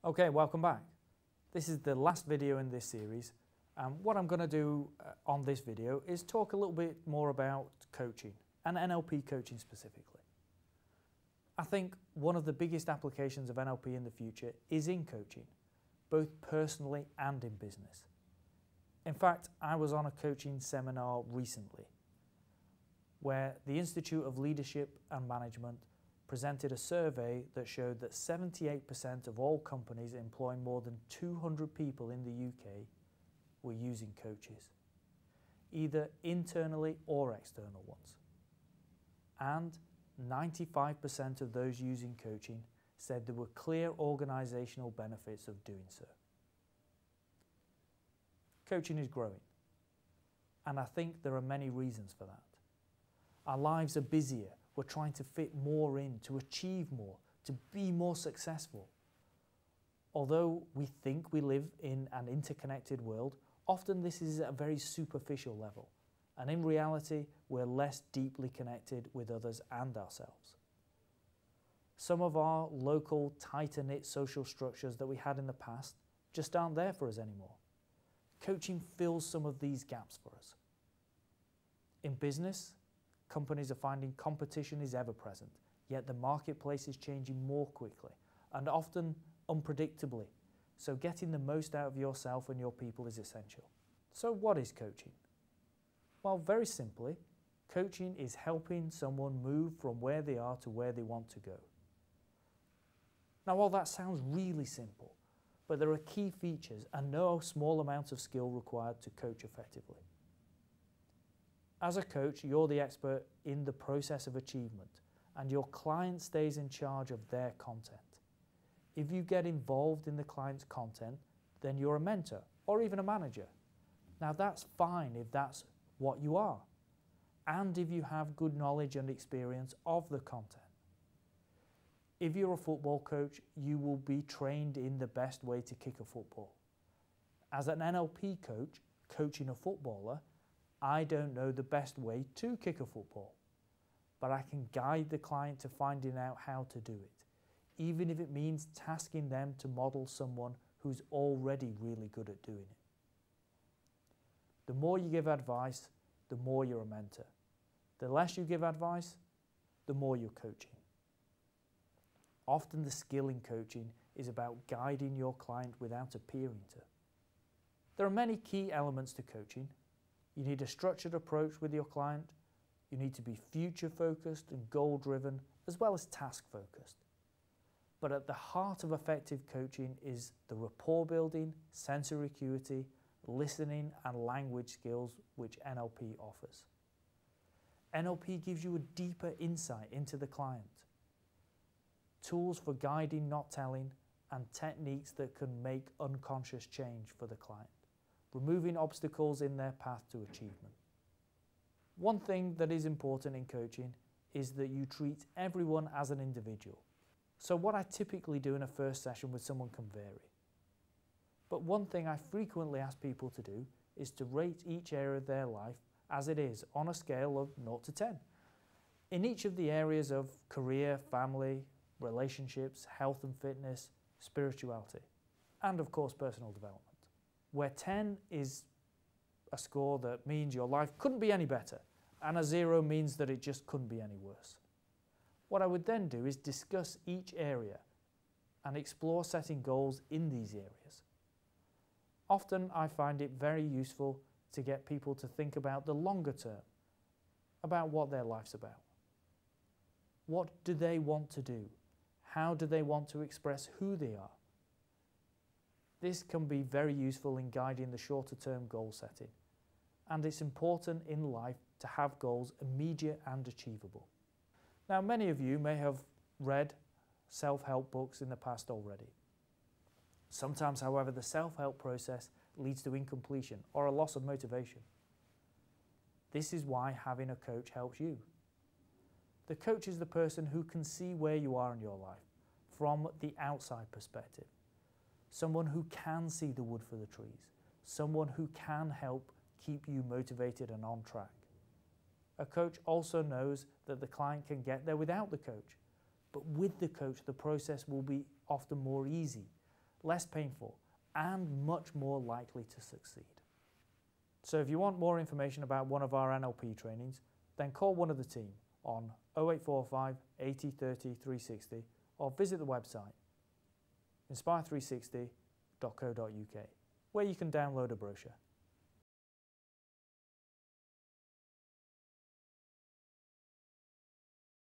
Okay, welcome back. This is the last video in this series, and what I'm going to do on this video is talk a little bit more about coaching and NLP coaching specifically. I think one of the biggest applications of NLP in the future is in coaching, both personally and in business. In fact, I was on a coaching seminar recently where the Institute of Leadership and Management presented a survey that showed that 78% of all companies employing more than 200 people in the UK were using coaches, either internally or external ones. And 95% of those using coaching said there were clear organisational benefits of doing so. Coaching is growing, and I think there are many reasons for that. Our lives are busier. We're trying to fit more in, to achieve more, to be more successful. Although we think we live in an interconnected world, often this is at a very superficial level, and in reality, we're less deeply connected with others and ourselves. Some of our local, tighter-knit social structures that we had in the past just aren't there for us anymore. Coaching fills some of these gaps for us. In business, companies are finding competition is ever present, yet the marketplace is changing more quickly and often unpredictably. So getting the most out of yourself and your people is essential. So what is coaching? Well, very simply, coaching is helping someone move from where they are to where they want to go. Now, while that sounds really simple, but there are key features and no small amount of skill required to coach effectively. As a coach, you're the expert in the process of achievement, and your client stays in charge of their content. If you get involved in the client's content, then you're a mentor or even a manager. Now that's fine if that's what you are, and if you have good knowledge and experience of the content. If you're a football coach, you will be trained in the best way to kick a football. As an NLP coach, coaching a footballer, I don't know the best way to kick a football, but I can guide the client to finding out how to do it, even if it means tasking them to model someone who's already really good at doing it. The more you give advice, the more you're a mentor. The less you give advice, the more you're coaching. Often the skill in coaching is about guiding your client without appearing to. There are many key elements to coaching. You need a structured approach with your client. You need to be future-focused and goal-driven, as well as task-focused. But at the heart of effective coaching is the rapport building, sensory acuity, listening and language skills which NLP offers. NLP gives you a deeper insight into the client, tools for guiding, not telling, and techniques that can make unconscious change for the client, removing obstacles in their path to achievement. One thing that is important in coaching is that you treat everyone as an individual. So what I typically do in a first session with someone can vary. But one thing I frequently ask people to do is to rate each area of their life as it is on a scale of 0 to 10. In each of the areas of career, family, relationships, health and fitness, spirituality, and of course personal development, where 10 is a score that means your life couldn't be any better, and a 0 means that it just couldn't be any worse. What I would then do is discuss each area and explore setting goals in these areas. Often I find it very useful to get people to think about the longer term, about what their life's about. What do they want to do? How do they want to express who they are? This can be very useful in guiding the shorter term goal setting, and it's important in life to have goals immediate and achievable. Now, many of you may have read self-help books in the past already. Sometimes, however, the self-help process leads to incompletion or a loss of motivation. This is why having a coach helps you. The coach is the person who can see where you are in your life from the outside perspective. Someone who can see the wood for the trees. Someone who can help keep you motivated and on track. A coach also knows that the client can get there without the coach, but with the coach the process will be often more easy, less painful, and much more likely to succeed. So if you want more information about one of our NLP trainings, then call one of the team on 0845 80 30 360 or visit the website inspire360.co.uk, where you can download a brochure.